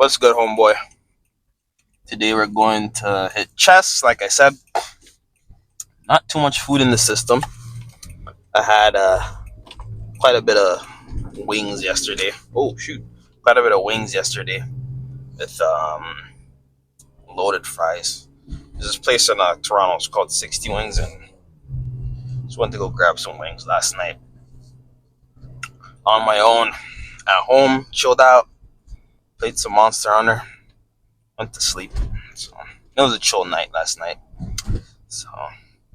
What's good, homeboy? Today we're going to hit chest. Like I said, not too much food in the system. I had quite a bit of wings yesterday. Oh shoot, quite a bit of wings yesterday with loaded fries. There's this place in Toronto. It's called 60 Wings, and just went to go grab some wings last night on my own at home. Chilled out, played some Monster Hunter, went to sleep. So it was a chill night last night. So,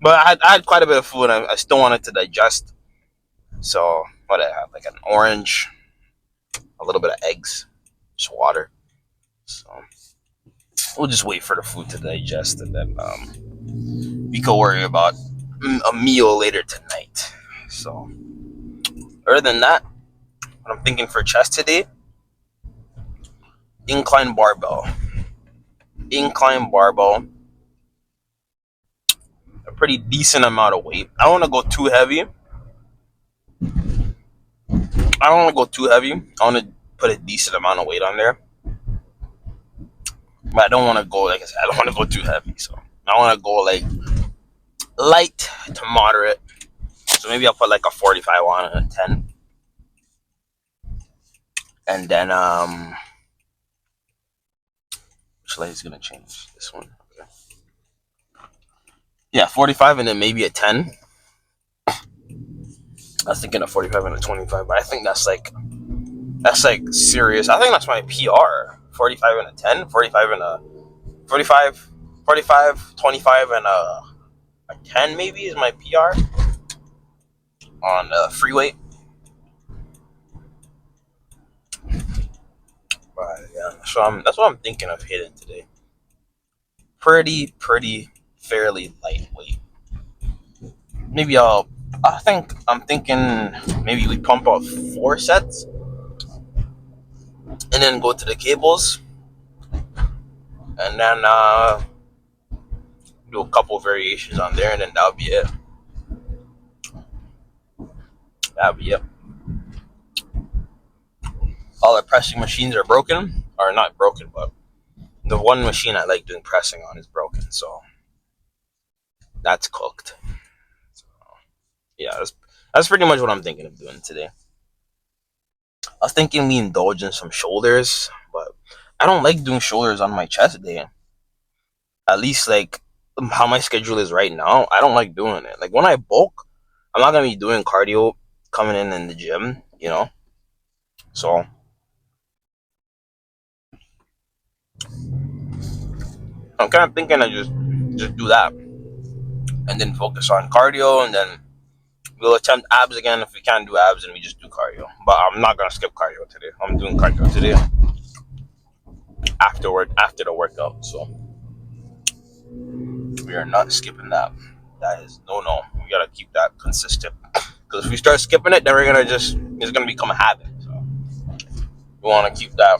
but I had quite a bit of food. I still wanted to digest. So what I have, like an orange, a little bit of eggs, just water. So we'll just wait for the food to digest, and then we can worry about a meal later tonight. So other than that, what I'm thinking for chest today, incline barbell. Incline barbell, a pretty decent amount of weight. I don't want to go too heavy. I want to put a decent amount of weight on there. But I don't want to go, like I said, I don't want to go too heavy. So I want to go like light to moderate. So maybe I'll put like a 45 on and a 10. And then which light is gonna change? This one. Okay. Yeah, 45 and then maybe a 10. I was thinking a 45 and a 25, but I think that's like serious. I think that's my PR. 45 and a 10, 45 and a 45, 45, 25 and a 10 maybe is my PR on free weight. But yeah, so that's what I'm thinking of hitting today. Pretty fairly lightweight. Maybe I'm thinking maybe we pump out 4 sets and then go to the cables and then do a couple variations on there, and then that'll be it. All the pressing machines are broken, or not broken, but the one machine I like doing pressing on is broken, so that's cooked. So, yeah, that's pretty much what I'm thinking of doing today. I was thinking we indulge in some shoulders, but I don't like doing shoulders on my chest day. At least like how my schedule is right now, I don't like doing it. Like when I bulk, I'm not gonna be doing cardio coming in the gym, So I'm kind of thinking I just do that, and then focus on cardio, and then we'll attempt abs again. If we can't do abs, then we just do cardio. But I'm not gonna skip cardio today. I'm doing cardio today after the workout. So we are not skipping that. That is no. We gotta keep that consistent. Because if we start skipping it, then it's gonna become a habit. So we want to keep that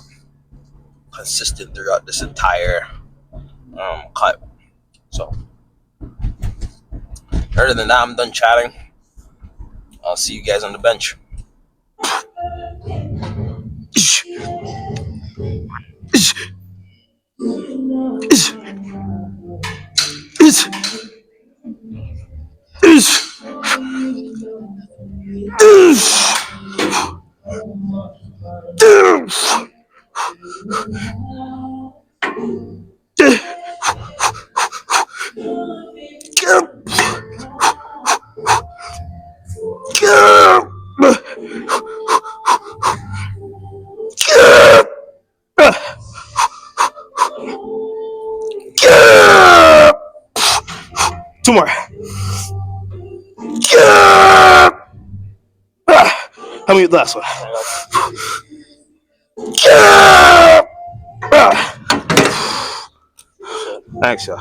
consistent throughout this entire cut. So other than that, I'm done chatting. I'll see you guys on the bench. Two more. How many last one? Thanks, y'all.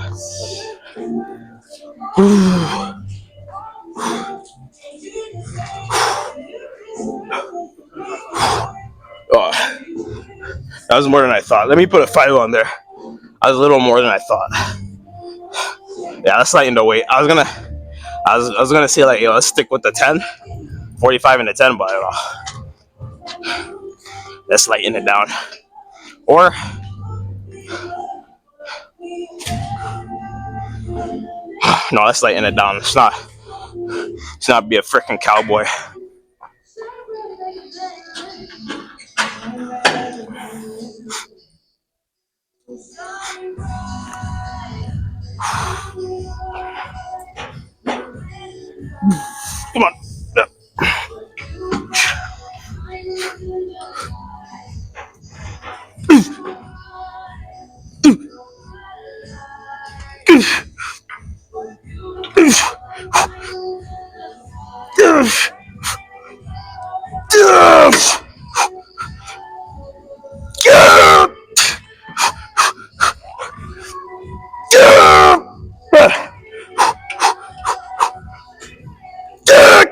Oh, that was more than I thought. Let me put a 5 on there. I was a little more than I thought. Yeah, let's lighten the weight. I was gonna say like, let's stick with the 10, 45 and the 10, but let's lighten it down. Or no, let's lighten it down. It's not be a freaking cowboy. Come on.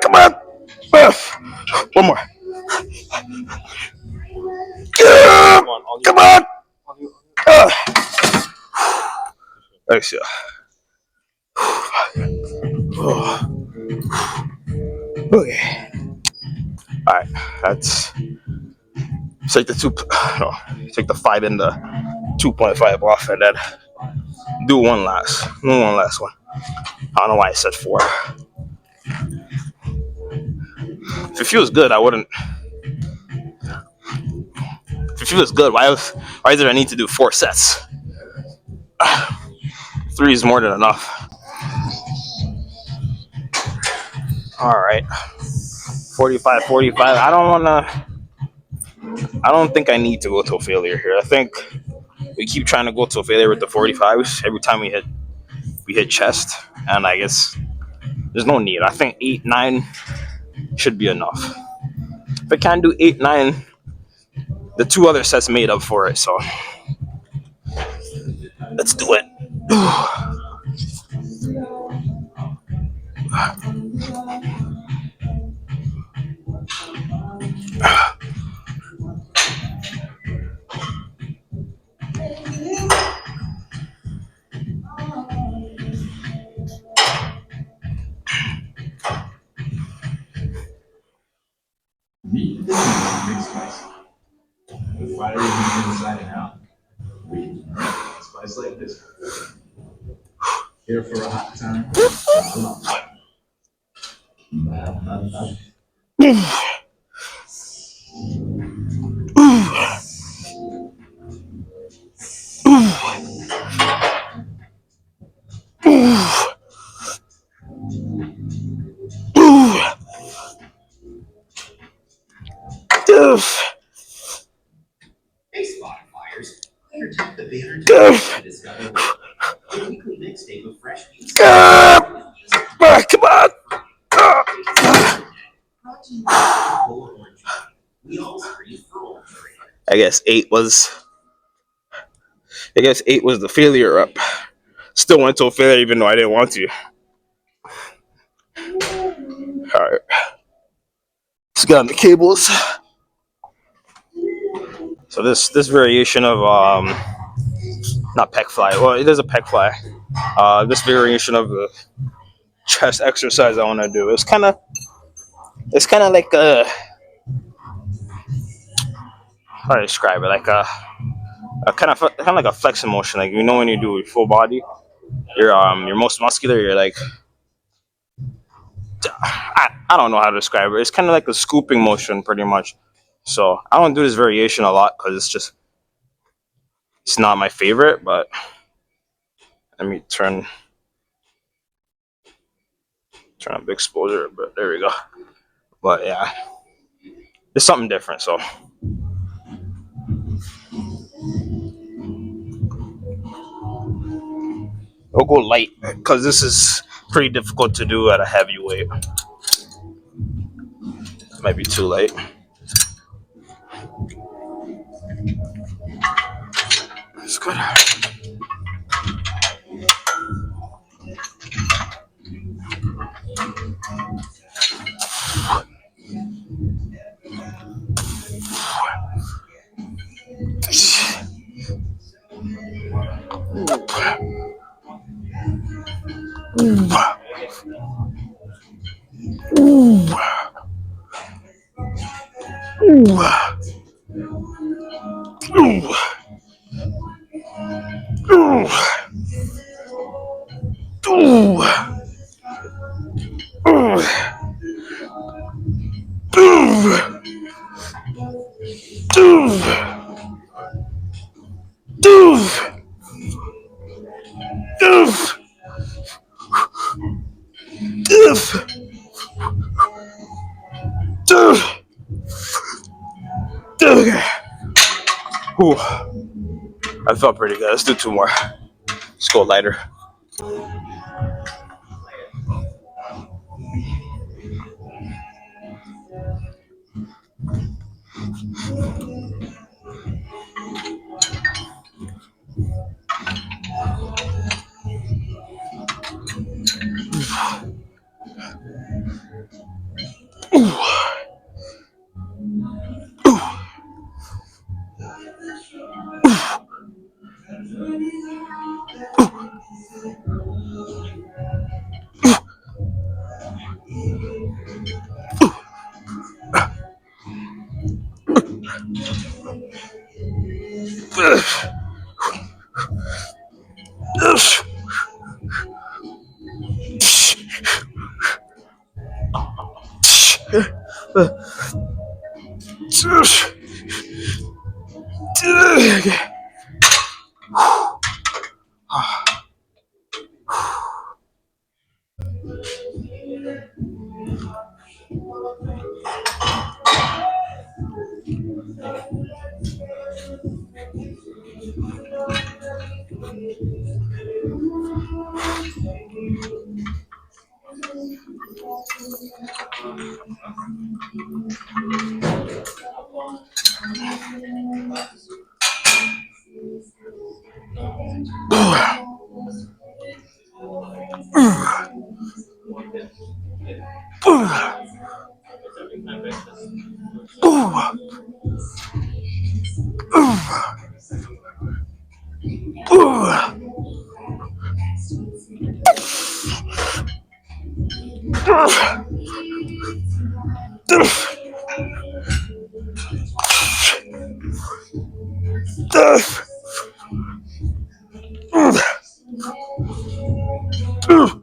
Come on. One more. Come on. Thanks, yeah. Okay. All right. That's take the two. No, take the 5 and the 2.5 off, and then do one last one. I don't know why I said 4. If it feels good, I wouldn't. If it feels good, why did I need to do 4 sets? 3 is more than enough. All right. 45, 45. I don't think I need to go to a failure here. I think we keep trying to go to a failure with the 45s every time we hit chest, and I guess there's no need. I think 8, 9 should be enough. If I can't do 8, 9, the 2 other sets made up for it. So let's do it. Meet the mixed spice. With fried everything inside and out. We spice like this. Here for a hot time. Hey Spotifyers, here tap the banner to discover the weekly mixtape of fresh music. Come on. We all scream for Orange. I guess 8 was the failure up. Still went to a failure even though I didn't want to. All right. Let's get on the cables. So this variation of not pec fly. Well, it is a pec fly. This variation of the chest exercise I want to do. It's kind of like a, how do I describe it? Like a kind of like a flexion motion. Like when you do full body, you're most muscular. You're like I don't know how to describe it. It's kind of like a scooping motion, pretty much. So I don't do this variation a lot because it's not my favorite. But let me turn up the exposure, but there we go. But yeah, it's something different. So I'll go light because this is pretty difficult to do at a heavy weight. It might be too light. It's good. Ooh. Ooh. Ooh. Ooh. Ooh. Oof! Oof! Oof! Okay. Ooh, I felt pretty good. Let's do two more. Let's go lighter. Oof! Oof! Oof!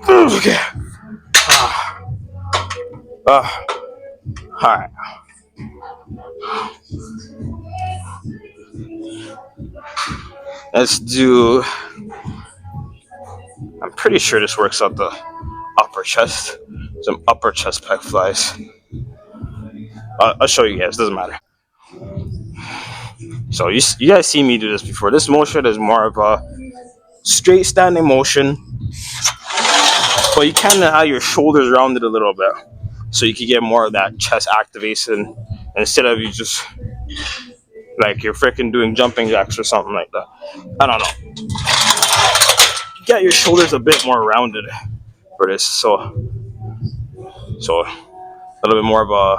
Okay. Okay. All right. Let's do. I'm pretty sure this works out the upper chest. Some upper chest pec flies. I'll show you guys. Doesn't matter. So you guys see me do this before. This motion is more of a straight standing motion, but you kind of have your shoulders rounded a little bit, so you can get more of that chest activation instead of you just like you're freaking doing jumping jacks or something like that. I don't know. Get your shoulders a bit more rounded for this, so a little bit more of a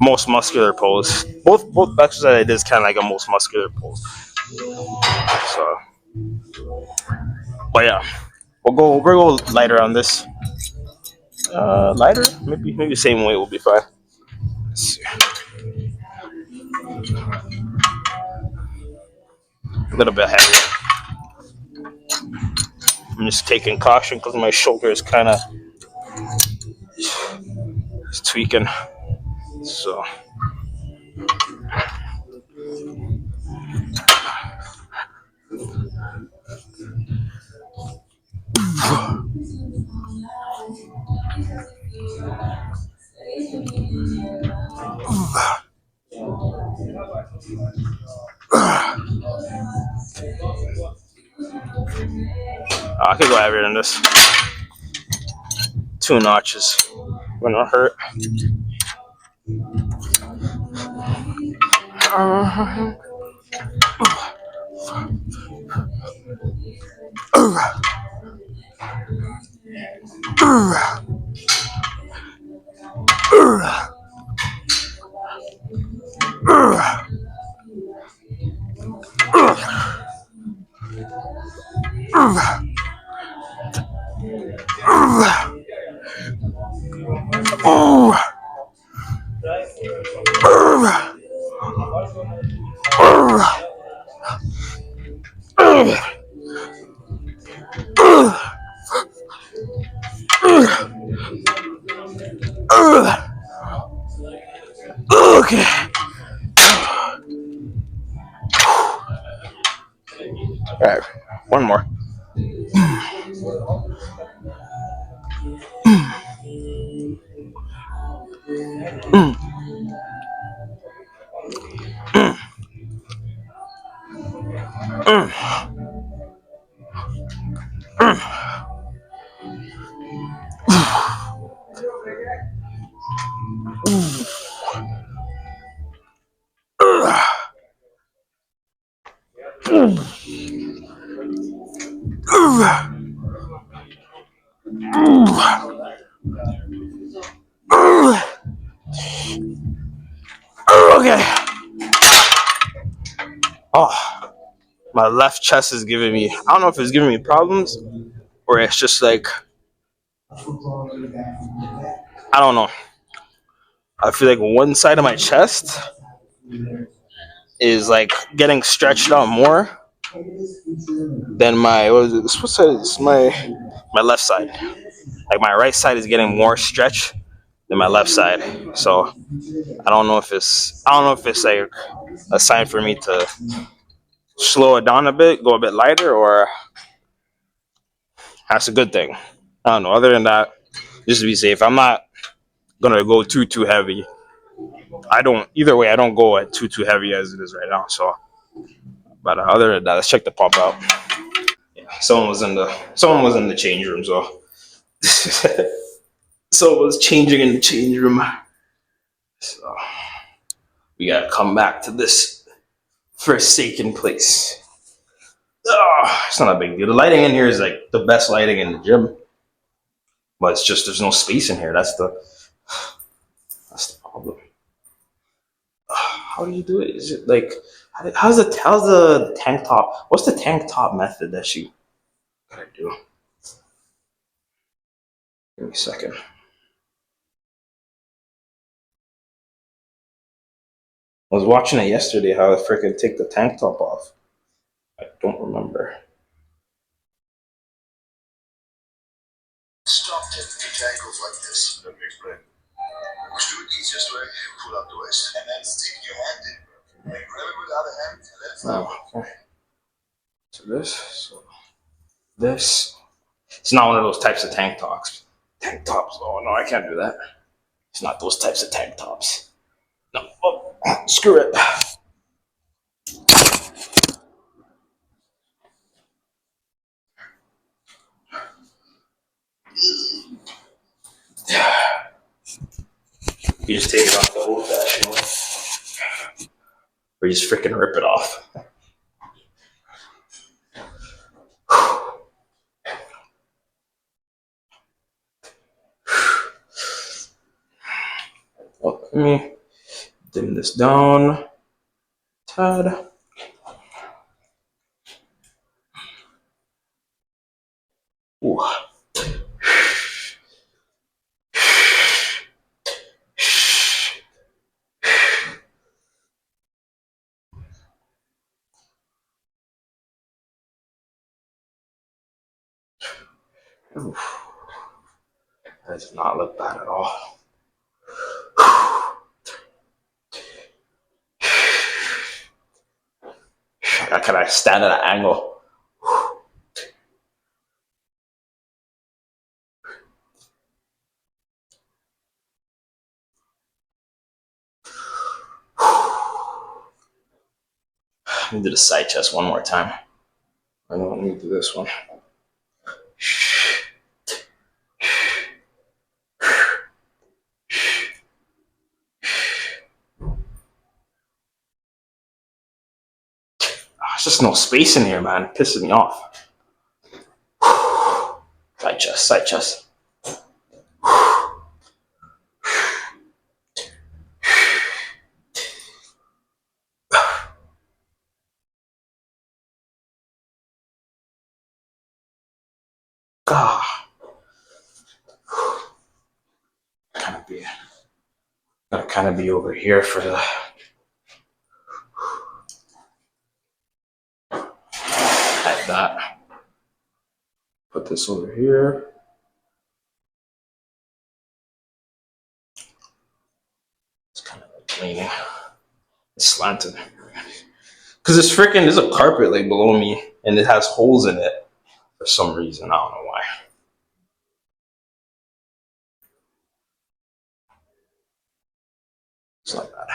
most muscular pose. Both exercises I did is kind of like a most muscular pose. So, but yeah, we'll go lighter on this. Lighter, maybe same weight will be fine. Let's see. A little bit heavier. I'm just taking caution because my shoulder is kind of tweaking. So I could go heavier than this. 2 notches. Gonna hurt. Ugh. Okay. All right. One more. Okay. Oh, my left chest is giving me. I don't know if it's giving me problems or it's just like I don't know. I feel like one side of my chest is like getting stretched out more than my what side is my left side. Like my right side is getting more stretch than my left side. So I don't know if it's like a sign for me to slow it down a bit, go a bit lighter, or that's a good thing. I don't know. Other than that, just to be safe, I'm not gonna go too heavy. I don't either way. I don't go at too heavy as it is right now. So, but other than that, let's check the pump out. Yeah, someone was in the change room. So, someone was changing in the change room. So we gotta come back to this forsaken place. Oh, it's not a big deal. The lighting in here is like the best lighting in the gym, but it's just there's no space in here. That's the problem. How do you do it? Is it like how's the tank top? What's the tank top method that she gotta do? Give me a second. I was watching it yesterday. How to freaking take the tank top off. I don't remember. Stop typically tangles like this. Let me explain. Just do it easiest way. Pull up the waist. And then stick your hand in. Then grab it with the other hand and let it fly. Oh, okay. So this. It's not one of those types of tank tops. Tank tops. Oh no, I can't do that. It's not those types of tank tops. No. Oh, screw it. You just take it off the old fashioned way. Or you just freaking rip it off. Well, let me dim this down. Tad. Ooh. Ooh. That does not look bad at all. Can I stand at an angle? Let me do the side chest one more time. I know, let me do this one. There's just no space in here, man. It pisses me off. Side chest, side chest. God. Kind of be, gotta kind of be over here for the like that. Put this over here. it's leaning. It's slanted. Because there's a carpet like below me, and it has holes in it for some reason. I don't know why. It's like that.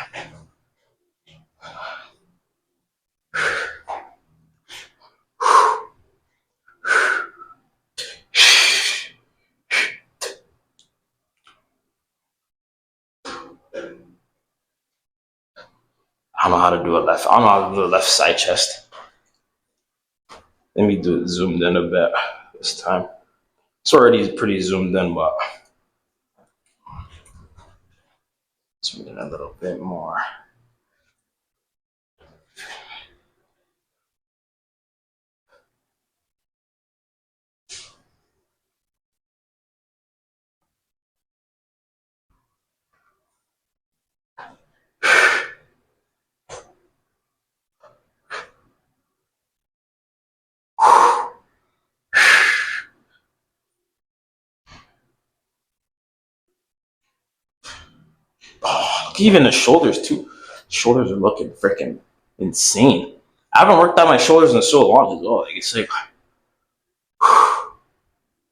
I don't know how to do a left. I don't know how to do a left side chest. Let me do it zoomed in a bit this time. It's already pretty zoomed in, but zoom in a little bit more. Oh, even the shoulders too. Shoulders are looking freaking insane. I haven't worked on my shoulders in so long as well. Like it's like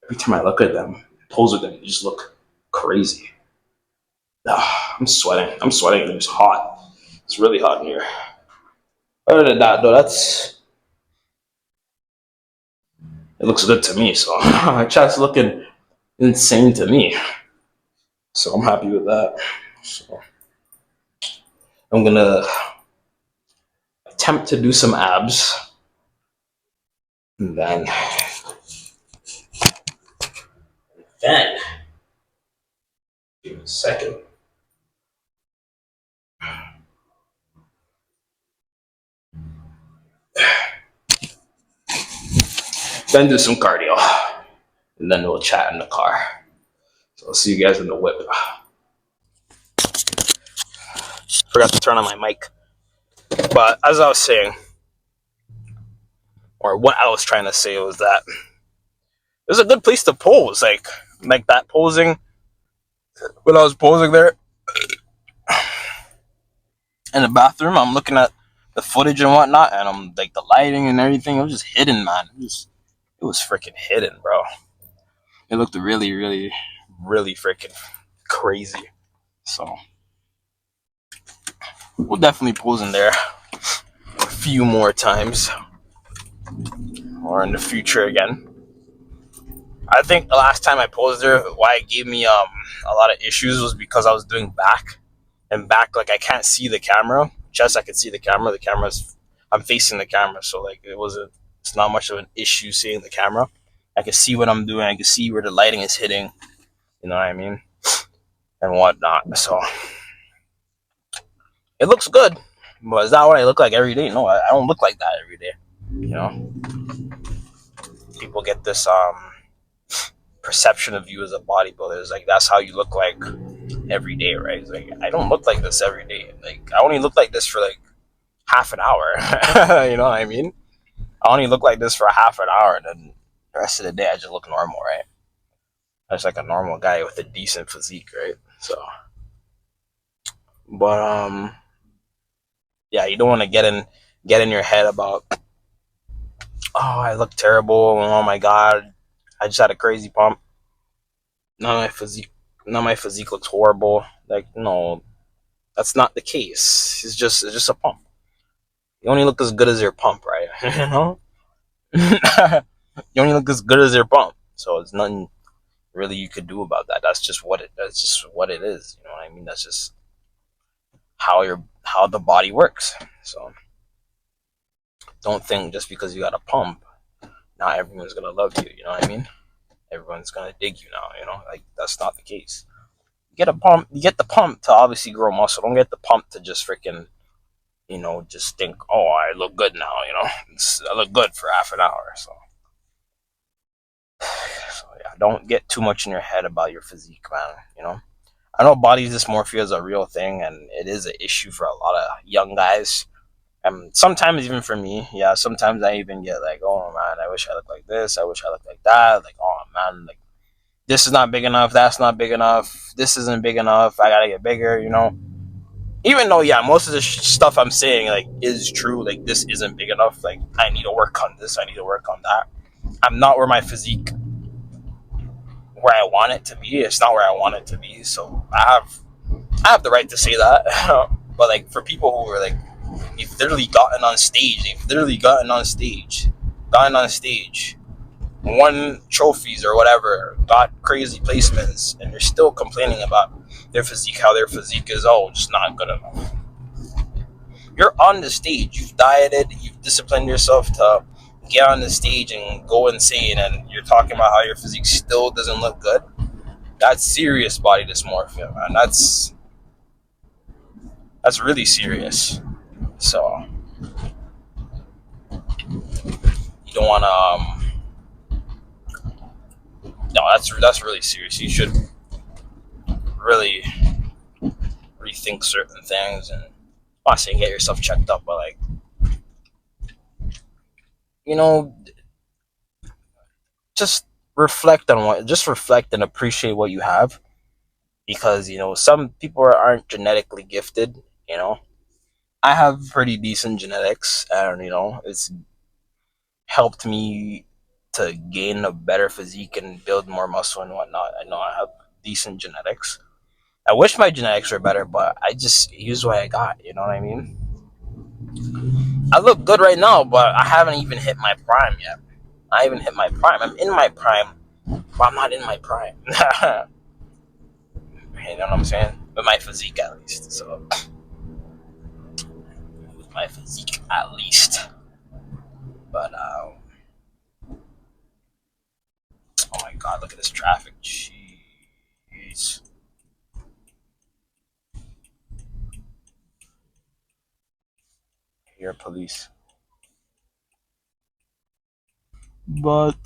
every time I look at them, pose with them, they just look crazy. I'm sweating. I'm sweating. It's hot. It's really hot in here. Other than that, though, it looks good to me. So my chest looking insane to me. So I'm happy with that. So I'm gonna attempt to do some abs, and then give me a second. Then do some cardio, and then we'll chat in the car. So I'll see you guys in the whip. Forgot to turn on my mic, but as I was saying, or what I was trying to say was that it was a good place to pose, like that posing. When I was posing there in the bathroom, I'm looking at the footage and whatnot, and I'm like the lighting and everything. It was just hidden, man. It was freaking hidden, bro. It looked really, really, really freaking crazy. So we'll definitely pose in there a few more times, or in the future again. I think the last time I posed there, why it gave me a lot of issues was because I was doing back, and back, like I can't see the camera. Chest, I can see the camera. I'm facing the camera, so like it's not much of an issue seeing the camera. I can see what I'm doing. I can see where the lighting is hitting. You know what I mean, and whatnot. So it looks good, but is that what I look like every day? No, I don't look like that every day. You know, people get this perception of you as a bodybuilder. It's like that's how you look like every day, right? It's like I don't look like this every day. Like I only look like this for like half an hour. You know what I mean? I only look like this for half an hour, and then the rest of the day I just look normal, right? I'm just like a normal guy with a decent physique, right? So, but yeah, you don't want to get in your head about, oh, I look terrible. Oh my god, I just had a crazy pump. None of my physique looks horrible. Like no, that's not the case. It's just a pump. You only look as good as your pump, right? You know, you only look as good as your pump. So it's nothing really you could do about that. That's just what it is. You know what I mean? That's just how the body works. So don't think just because you got a pump, not everyone's gonna love you. You know what I mean? Everyone's gonna dig you now. You know, like that's not the case. You get a pump. You get the pump to obviously grow muscle. Don't get the pump to just freaking, just think, oh, I look good now. I look good for half an hour. So yeah, don't get too much in your head about your physique, man. I know body dysmorphia is a real thing, and it is an issue for a lot of young guys. And sometimes even for me, yeah, sometimes I even get like, oh man, I wish I looked like this. I wish I looked like that. Like, oh man, like this is not big enough. That's not big enough. This isn't big enough. I gotta get bigger, even though yeah, most of the stuff I'm saying like is true. Like this isn't big enough. Like I need to work on this. I need to work on that. I'm not where my physique where I want it to be. It's not where I want it to be. So I have the right to say that. But like for people who are like they've literally gotten on stage, won trophies or whatever, got crazy placements, and they're still complaining about their physique, how their physique is just not good enough. You're on the stage, you've dieted, you've disciplined yourself to get on the stage and go insane, and you're talking about how your physique still doesn't look good. That's serious body dysmorphia, man. That's really serious. So you don't want to. No, that's really serious. You should really rethink certain things, and I'm not saying get yourself checked up, but like you know, just just reflect and appreciate what you have, because some people aren't genetically gifted. You know, I have pretty decent genetics, and it's helped me to gain a better physique and build more muscle and whatnot. I know I have decent genetics. I wish my genetics were better, but I just use what I got. You know what I mean? I look good right now, but I haven't even hit my prime yet. I haven't hit my prime. I'm in my prime, but I'm not in my prime. You know what I'm saying? With my physique, at least. So, with my physique, at least. But, oh my god, look at this traffic. Jeez. Here, police. But,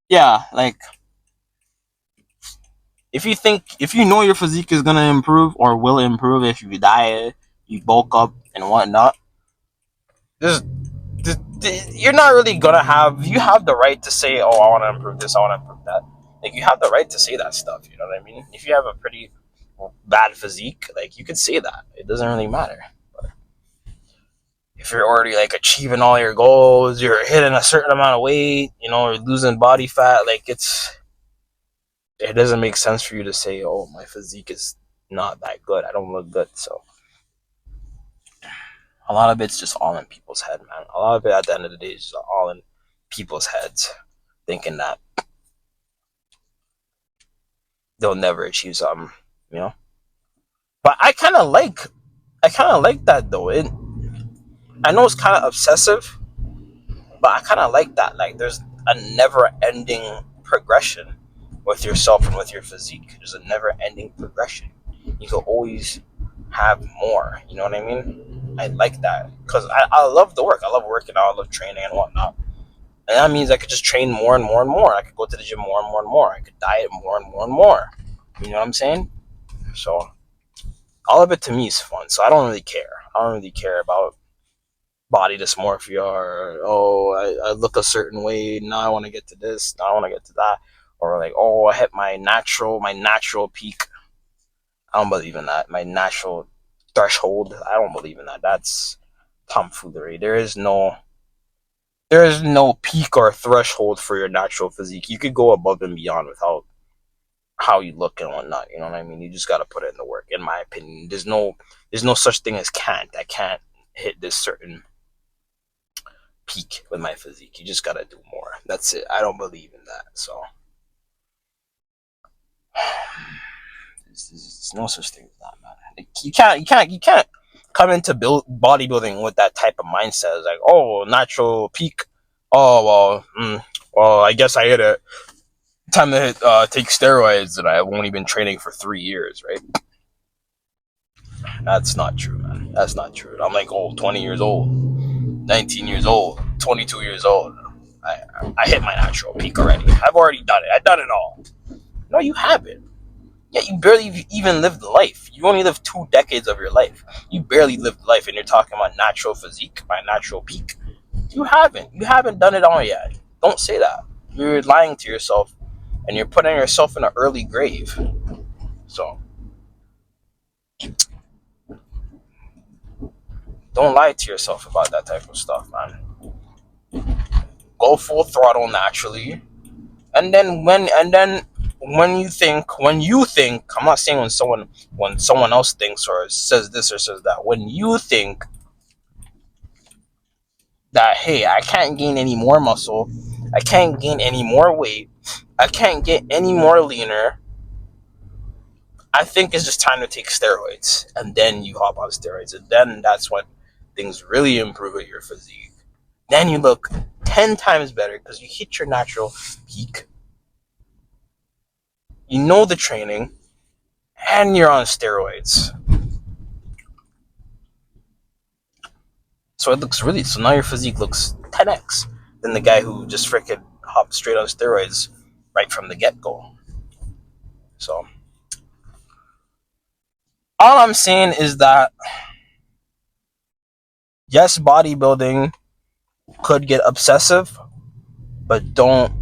yeah, like, if you know your physique is gonna improve or will improve if you diet, you bulk up and whatnot, just you're not really gonna have. You have the right to say, "Oh, I want to improve this. I want to improve that." Like you have the right to say that stuff. You know what I mean? If you have a pretty bad physique, like you could say that. It doesn't really matter. But if you're already like achieving all your goals, you're hitting a certain amount of weight, or losing body fat, like it doesn't make sense for you to say, "Oh, my physique is not that good. I don't look good." So a lot of it's just all in people's head, man. A lot of it at the end of the day is just all in people's heads, thinking that they'll never achieve something, you know. But I kind of like that though. I know it's kind of obsessive, but I kind of like that. Like there's a never-ending progression with yourself and with your physique. There's a never-ending progression. You can always have more. You know what I mean? I like that because I love the work. I love working out. I love training and whatnot. And that means I could just train more and more and more. I could go to the gym more and more and more. I could diet more and more and more. You know what I'm saying? So all of it to me is fun. So I don't really care. I don't really care about body dysmorphia or I look a certain way. Now I want to get to this. Now I want to get to that. Or like I hit my natural peak. I don't believe in that. My natural threshold. I don't believe in that. That's tomfoolery. There is no peak or threshold for your natural physique. You could go above and beyond without how you look and whatnot. You know what I mean? You just gotta put it in the work. In my opinion, there's no such thing as can't. I can't hit this certain peak with my physique. You just gotta do more. That's it. I don't believe in that. So there's no such thing as that, man. Like, you can't come into bodybuilding with that type of mindset. It's like, natural peak. Well, I guess I hit it. Time to take steroids, and I've only been training for 3 years, right? That's not true, man. That's not true. I'm like 20 years old, 19 years old, 22 years old. I hit my natural peak already. I've already done it. I've done it all. No, you haven't. Yeah, you barely even lived life. You only lived 2 decades of your life. You barely lived life, and you're talking about natural physique, my natural peak. You haven't. You haven't done it all yet. Don't say that. You're lying to yourself and you're putting yourself in an early grave. So don't lie to yourself about that type of stuff, man. Go full throttle naturally, and then when you think, I'm not saying when someone else thinks or says this or says that, when you think that, hey, I can't gain any more muscle, I can't gain any more weight, I can't get any more leaner, I think it's just time to take steroids, and then you hop on steroids, and then that's when things really improve with your physique. Then you look 10 times better because you hit your natural peak. You know the training, and you're on steroids. So it looks really, so now your physique looks 10x than the guy who just freaking hopped straight on steroids right from the get-go. So all I'm saying is that, yes, bodybuilding could get obsessive, but don't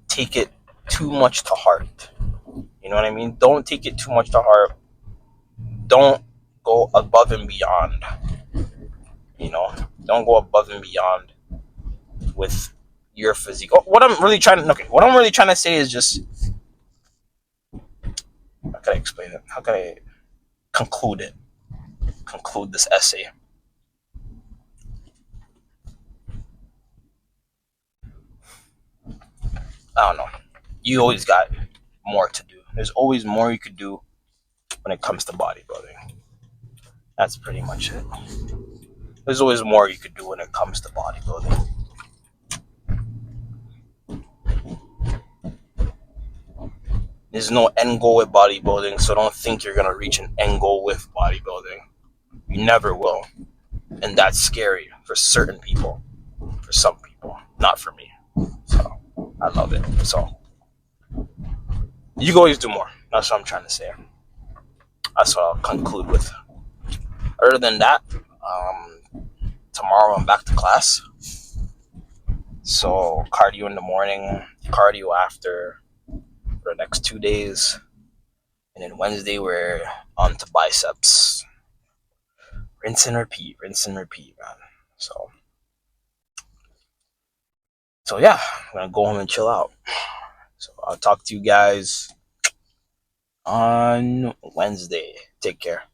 take it too much to heart. You know what I mean? Don't take it too much to heart. Don't go above and beyond. You know, don't go above and beyond with your physique. Oh, what I'm really trying to say is just, how can I explain it? How can I conclude it? Conclude this essay. I don't know. You always got more to do. There's always more you could do when it comes to bodybuilding. That's pretty much it. There's always more you could do when it comes to bodybuilding. There's no end goal with bodybuilding, so don't think you're gonna reach an end goal with bodybuilding. You never will. And that's scary for certain people. For some people. Not for me. So I love it. So you can always do more. That's what I'm trying to say. That's what I'll conclude with. Other than that, tomorrow I'm back to class. So cardio in the morning, cardio after for the next 2 days. And then Wednesday we're on to biceps. Rinse and repeat, man. So yeah, I'm gonna go home and chill out. So I'll talk to you guys on Wednesday. Take care.